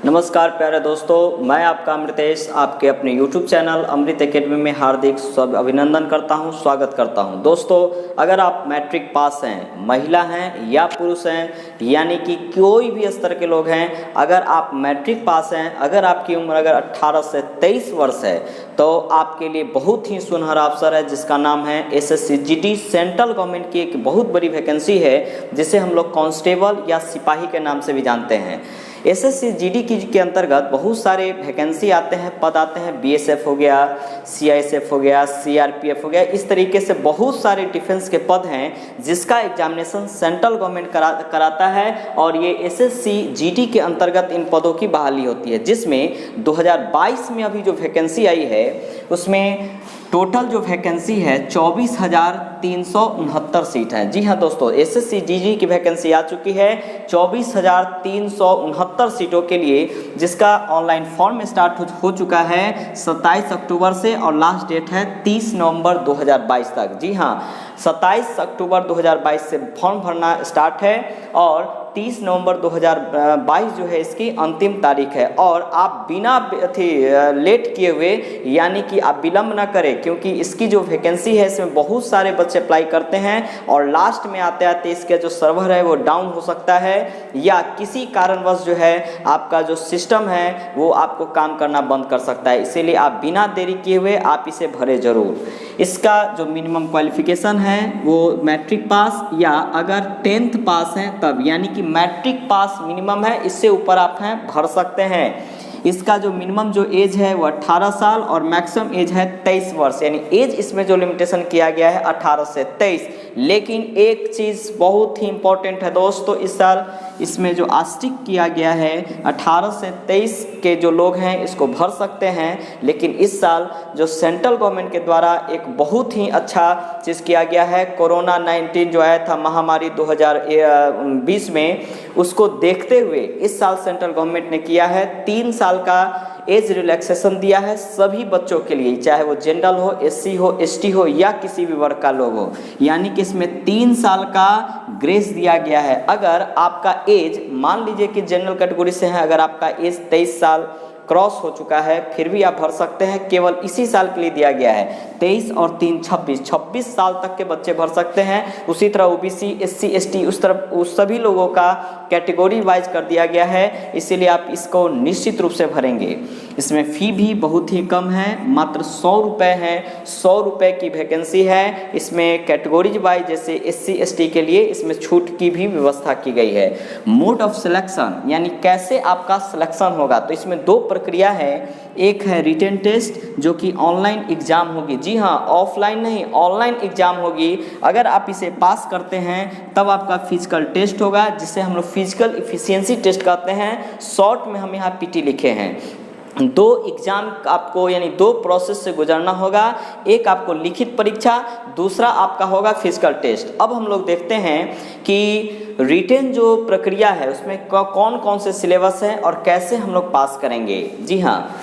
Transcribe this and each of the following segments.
नमस्कार प्यारे दोस्तों, मैं आपका अमृतेश आपके अपने YouTube चैनल अमृत एकेडमी में हार्दिक अभिनंदन करता हूं, स्वागत करता हूं। दोस्तों, अगर आप मैट्रिक पास हैं, महिला हैं या पुरुष हैं, यानी कि कोई भी स्तर के लोग हैं, अगर आप मैट्रिक पास हैं, अगर आपकी उम्र अगर 18 से 23 वर्ष है तो आपके लिए बहुत ही सुनहरा अवसर है जिसका नाम है SSC GD। सेंट्रल गवर्नमेंट की एक बहुत बड़ी वैकेंसी है जिसे हम लोग कांस्टेबल या सिपाही के नाम से भी जानते हैं। SSC GD के अंतर्गत बहुत सारे वैकेंसी आते हैं, पद आते हैं। BSF हो गया, CISF हो गया, CRPF हो गया, इस तरीके से बहुत सारे डिफेंस के पद हैं जिसका एग्जामिनेशन सेंट्रल गवर्नमेंट कराता है और ये SSC GD के अंतर्गत इन पदों की बहाली होती है, जिसमें 2022 में अभी जो वैकेंसी आई है उसमें टोटल जो वैकेंसी है 24,369 सीट है। जी हाँ दोस्तों, SSC GD की वैकेंसी आ चुकी है 24,369 सीटों के लिए, जिसका ऑनलाइन फॉर्म स्टार्ट हो चुका है 27 अक्टूबर से और लास्ट डेट है 30 नवंबर 2022 तक। जी हाँ, 27 अक्टूबर 2022 से फॉर्म भरना स्टार्ट है और 30 नवंबर 2022 जो है इसकी अंतिम तारीख है। और आप बिना लेट किए हुए, यानी कि आप विलंब ना करें, क्योंकि इसकी जो वैकेंसी है इसमें बहुत सारे बच्चे अप्लाई करते हैं और लास्ट में आते आते इसका जो सर्वर है वो डाउन हो सकता है या किसी कारणवश जो है आपका जो सिस्टम है वो आपको काम करना बंद कर सकता है। इसीलिए आप बिना देरी किए हुए आप इसे भरें जरूर। इसका जो मिनिमम क्वालिफिकेशन है वो मैट्रिक पास या अगर 10th पास हैं तब, यानी कि मैट्रिक पास मिनिमम है, इससे ऊपर आप हैं भर सकते हैं। इसका जो मिनिमम जो एज है वो 18 साल और मैक्सिमम एज है 23 वर्ष, यानी एज इसमें जो लिमिटेशन किया गया है 18 से 23। लेकिन एक चीज़ बहुत ही इम्पोर्टेंट है दोस्तों, इस साल इसमें जो आस्टिक किया गया है 18 से 23 के जो लोग हैं इसको भर सकते हैं। लेकिन इस साल जो सेंट्रल गवर्नमेंट के द्वारा एक बहुत ही अच्छा चीज़ किया गया है, कोरोना 19 जो आया था महामारी 2020 में, उसको देखते हुए इस साल सेंट्रल गवर्नमेंट ने किया है 3 साल का एज रिलैक्सेशन दिया है सभी बच्चों के लिए, चाहे वो जनरल हो, SC हो, ST हो या किसी भी वर्ग का लोग हो। यानी कि इसमें 3 साल का ग्रेस दिया गया है। अगर आपका एज, मान लीजिए कि जनरल कैटेगरी से है, अगर आपका एज 23 साल क्रॉस हो चुका है फिर भी आप भर सकते हैं, केवल इसी साल के लिए दिया गया है। 23 और 3 26 साल तक के बच्चे भर सकते हैं। उसी तरह OBC, SC, ST उस सभी लोगों का कैटेगरी वाइज कर दिया गया है, इसीलिए आप इसको निश्चित रूप से भरेंगे। इसमें फ़ी भी बहुत ही कम है, मात्र 100 रुपये है। 100 रुपये की वैकेंसी है। इसमें कैटेगरीज वाइज जैसे SC, ST के लिए इसमें छूट की भी व्यवस्था की गई है। मोड ऑफ सिलेक्शन, यानी कैसे आपका सिलेक्शन होगा, तो इसमें 2 प्रक्रिया है। एक है रिटन टेस्ट जो कि ऑनलाइन एग्जाम होगी। जी हाँ, ऑफलाइन नहीं, ऑनलाइन एग्जाम होगी। अगर आप इसे पास करते हैं तब आपका फिजिकल टेस्ट होगा, जिसे हम लोग फिजिकल एफिशिएंसी टेस्ट कहते हैं। शॉर्ट में हम यहाँ PT लिखे हैं। 2 एग्जाम आपको, यानी 2 प्रोसेस से गुजरना होगा। एक आपको लिखित परीक्षा, दूसरा आपका होगा फिजिकल टेस्ट। अब हम लोग देखते हैं कि रिटेन जो प्रक्रिया है उसमें कौन कौन से सिलेबस हैं और कैसे हम लोग पास करेंगे। जी हाँ,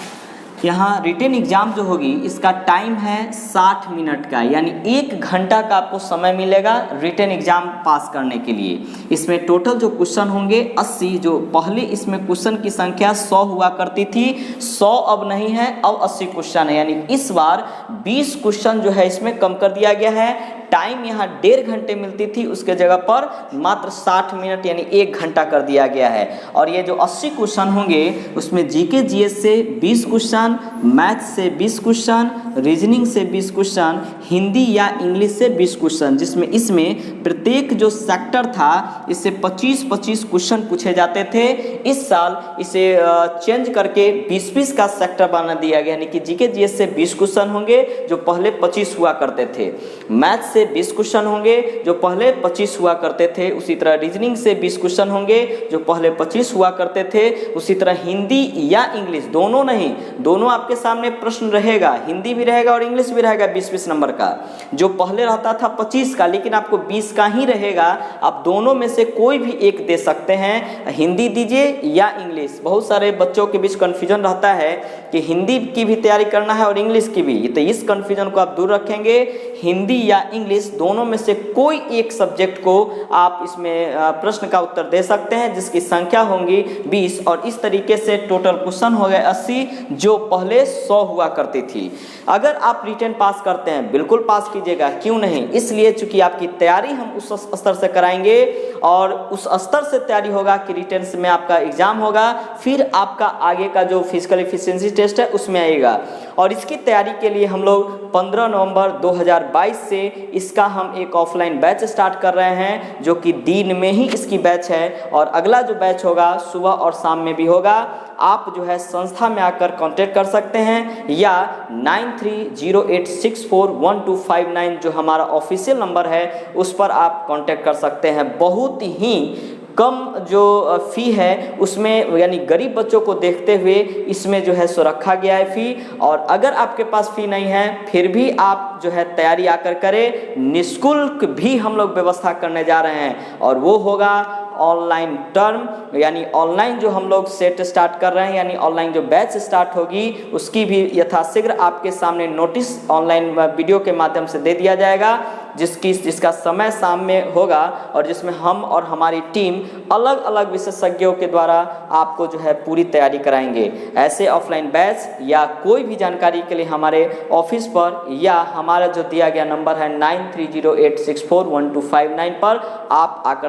यहाँ रिटेन एग्जाम जो होगी इसका टाइम है 60 मिनट का, यानी 1 घंटा का आपको समय मिलेगा रिटेन एग्जाम पास करने के लिए। इसमें टोटल जो क्वेश्चन होंगे 80, जो पहले इसमें क्वेश्चन की संख्या 100 हुआ करती थी, 100 अब नहीं है, अब 80 क्वेश्चन है। यानी इस बार 20 क्वेश्चन जो है इसमें कम कर दिया गया है। टाइम यहाँ 1.5 घंटे मिलती थी, उसके जगह पर मात्र 60 मिनट यानी 1 घंटा कर दिया गया है। और ये जो 80 क्वेश्चन होंगे उसमें GK GS से 20 क्वेश्चन, मैथ से 20 क्वेश्चन, रीजनिंग से 20 क्वेश्चन, हिंदी या इंग्लिश से 20 क्वेश्चन, जिसमें इसमें प्रत्येक जो सेक्टर था इससे 25-25 क्वेश्चन पूछे जाते थे। इस साल इसे चेंज करके 20-20 का सेक्टर बना दिया गया, यानी कि GK GS से 20 क्वेश्चन होंगे जो पहले 25 हुआ करते थे। मैथ से 20 क्वेश्चन होंगे जो पहले 25 हुआ करते थे। उसी तरह रीजनिंग से 20 क्वेश्चन होंगे जो पहले 25 हुआ करते थे। उसी तरह हिंदी या इंग्लिश, दोनों नहीं, दोनों आपके सामने प्रश्न रहेगा, हिंदी भी रहेगा और इंग्लिश भी रहेगा 20-20 नंबर का। जो पहले रहता था 25 का, लेकिन आपको 20 का ही रहेगा। आप दोनों में से कोई भी एक दे सकते हैं, हिंदी दीजिए या इंग्लिश। बहुत सारे बच्चों के बीच कन्फ्यूजन रहता है कि हिंदी की भी तैयारी करना है और इंग्लिश की भी, तो इस कन्फ्यूजन को आप दूर रखेंगे। हिंदी या इंग्लिश दोनों में से कोई एक सब्जेक्ट को आप इसमें प्रश्न का उत्तर दे सकते हैं, जिसकी संख्या होंगी 20, और इस तरीके से टोटल क्वेश्चन हो गए 80, जो पहले 100 हुआ करती थी। अगर आप रिटन पास करते हैं, बिल्कुल पास कीजिएगा, क्यों नहीं, इसलिए चूंकि आपकी तैयारी हम उस स्तर से कराएंगे और उस स्तर से तैयारी होगा कि रिटन में आपका एग्जाम होगा, फिर आपका आगे का जो फिजिकल एफिशिएंसी टेस्ट है उसमें आएगा। और इसकी तैयारी के लिए हम लोग 15 नवंबर 2022 से इसका हम एक ऑफलाइन बैच स्टार्ट कर रहे हैं, जो कि दिन में ही इसकी बैच है, और अगला जो बैच होगा सुबह और शाम में भी होगा। आप जो है संस्था में आकर कांटेक्ट कर सकते हैं, या 9308641259 जो हमारा ऑफिशियल नंबर है उस पर आप कांटेक्ट कर सकते हैं। बहुत ही कम जो फ़ी है उसमें, यानी गरीब बच्चों को देखते हुए इसमें जो है सो रखा गया है फ़ी। और अगर आपके पास फ़ी नहीं है फिर भी आप जो है तैयारी आकर करें, निःशुल्क भी हम लोग व्यवस्था करने जा रहे हैं, और वो होगा ऑनलाइन टर्म, यानी ऑनलाइन जो हम लोग सेट स्टार्ट कर रहे हैं, यानी ऑनलाइन जो बैच स्टार्ट होगी उसकी भी यथाशीघ्र आपके सामने नोटिस ऑनलाइन वीडियो के माध्यम से दे दिया जाएगा, जिसका समय शाम में होगा, और जिसमें हम और हमारी टीम अलग अलग विशेषज्ञों के द्वारा आपको जो है पूरी तैयारी कराएंगे। ऐसे ऑफलाइन बैच या कोई भी जानकारी के लिए हमारे ऑफिस पर या हमारा जो दिया गया नंबर है 9308641259 पर आप आकर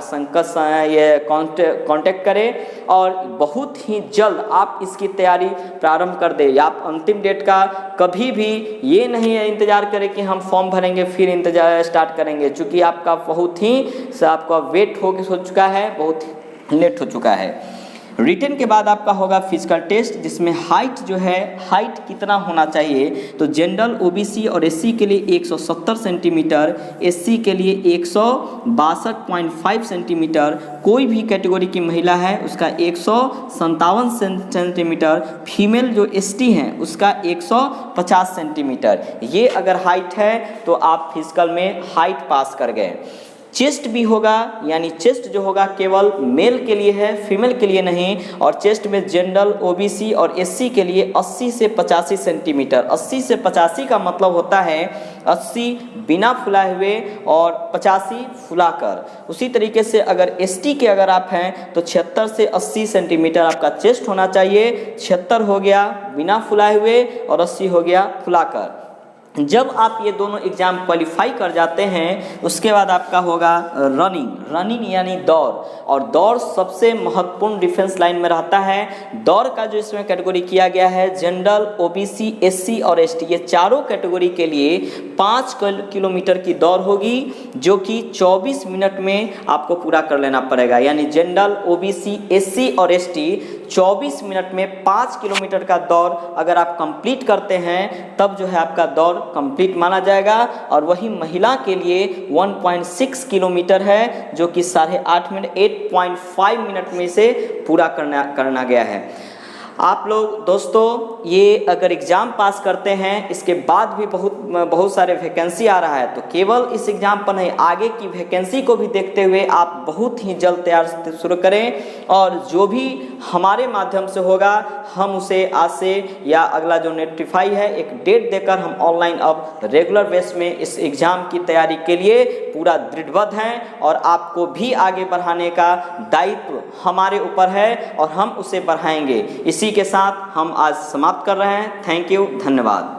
कांटेक्ट करें, और बहुत ही जल्द आप इसकी तैयारी प्रारंभ कर दें। आप अंतिम डेट का कभी भी ये नहीं इंतजार करें कि हम फॉर्म भरेंगे फिर इंतजार स्टार्ट करेंगे, क्योंकि आपका बहुत ही आपका वेट हो चुका है, बहुत लेट हो चुका है। रिटन के बाद आपका होगा फिजिकल टेस्ट, जिसमें हाइट जो है, हाइट कितना होना चाहिए, तो जनरल, ओबीसी और एससी के लिए 170 सेंटीमीटर, एससी के लिए 162.5 सेंटीमीटर, कोई भी कैटेगरी की महिला है उसका 157 सेंटीमीटर, फीमेल जो एसटी हैं उसका 150 सेंटीमीटर। ये अगर हाइट है तो आप फिजिकल में हाइट पास कर गए। चेस्ट भी होगा, यानी चेस्ट जो होगा केवल मेल के लिए है, फीमेल के लिए नहीं, और चेस्ट में जनरल, ओबीसी और एससी के लिए 80 से 85 सेंटीमीटर। 80 से 85 का मतलब होता है 80 बिना फुलाए हुए और 85 फुलाकर। उसी तरीके से अगर एसटी के अगर आप हैं तो 76 से 80 सेंटीमीटर आपका चेस्ट होना चाहिए। 76 हो गया बिना फुलाए हुए और 80 हो गया फुलाकर। जब आप ये दोनों एग्ज़ाम क्वालिफाई कर जाते हैं उसके बाद आपका होगा रनिंग यानी दौड़, और दौड़ सबसे महत्वपूर्ण डिफेंस लाइन में रहता है। दौड़ का जो इसमें कैटेगरी किया गया है, जनरल, ओबीसी, एससी और एसटी, ये चारों कैटेगरी के लिए 5 किलोमीटर की दौड़ होगी, जो कि 24 मिनट में आपको पूरा कर लेना पड़ेगा। यानी जनरल, ओबीसी, एससी और एसटी 24 मिनट में 5 किलोमीटर का दौड़ अगर आप कंप्लीट करते हैं तब जो है आपका दौड़ कंप्लीट माना जाएगा। और वही महिला के लिए 1.6 किलोमीटर है, जो कि 8.5 मिनट 8.5 मिनट में से पूरा करना गया है। आप लोग दोस्तों ये अगर एग्ज़ाम पास करते हैं, इसके बाद भी बहुत सारे वैकेंसी आ रहा है, तो केवल इस एग्ज़ाम पर नहीं, आगे की वैकेंसी को भी देखते हुए आप बहुत ही जल्द तैयार शुरू करें, और जो भी हमारे माध्यम से होगा हम उसे आज से या अगला जो नोटिफाई है एक डेट देकर हम ऑनलाइन अब रेगुलर बेस में इस एग्ज़ाम की तैयारी के लिए पूरा दृढ़बद्ध हैं, और आपको भी आगे बढ़ाने का दायित्व हमारे ऊपर है और हम उसे बढ़ाएंगे। इसी के साथ हम आज समाप्त कर रहे हैं। थैंक यू, धन्यवाद।